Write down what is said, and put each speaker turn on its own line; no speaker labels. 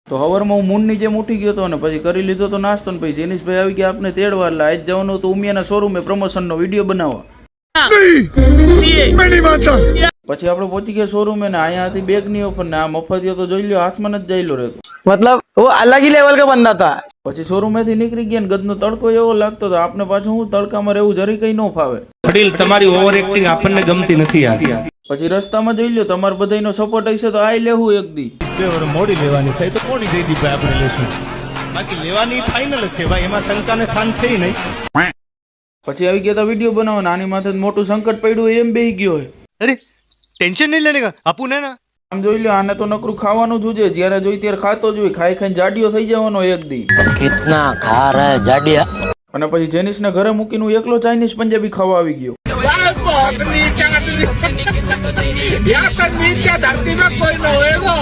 તો હવારમાં હું મૂનની જેમ ઉઠી ગયો હતો ને પછી કરી લીધો તો નાસ્તો ને પછી જેનિશભાઈ આવી ગયા આપને તેડવા એટલે આજ જવાનું તો ઉમિયાના શોરૂમે પ્રમોશનનો વિડીયો બનાવવા પછી આપણે પહોંચી ગયા શોરૂમે ને અહીંયાથી બેગ ની ઓફર ને આ મફતિયો તો જોઈ લ્યો હાથમાં જ જઈલો રહેતો
मतलब वो अलग ही लेवल का बंदा था।
પછી શોરૂમેથી નીકળી ગયા ને ગદનો તડકો એવો લાગતો હતો આપને પાછું હું તડકામાં રહેવું જરી કઈ ન ફાવે
વડીલ તમારી ઓવર એક્ટિંગ આપણને ગમતી નથી યાર
પછી રસ્તામાં જોઈ લ્યો તમારે બધાનો સપોર્ટ હશે તો આઈ લેવું એક દી
મોડી લેવાની થાય તો કોની દઈ દી આપણે લેશું બાકી લેવાની ફાઇનલ છે ભાઈ એમાં શંકાને સ્થાન છે નહીં
પછી આવી ગયા તો વિડીયો બનાવો નાની માથે મોટું સંકટ પડ્યું એમ બેહી ગયો હોય
અરે ટેન્શન નહીં લેને કા આપું ને ના
આમ જોઈ લો આને તો નકરું ખાવાનું જ જોઈએ જ્યારે જોઈ ત્યારે ખાતો જ હોય ખાઈ ખાઈને જાડિયો થઈ જવાનો એક દી
कितना खा रहा है जाडिया।
અને પછી જેનિસને ઘરે મૂકીને હું એકલો ચાઇનીઝ પંજાબી ખાવા આવી ગયો
धरती में कोई न होएगा।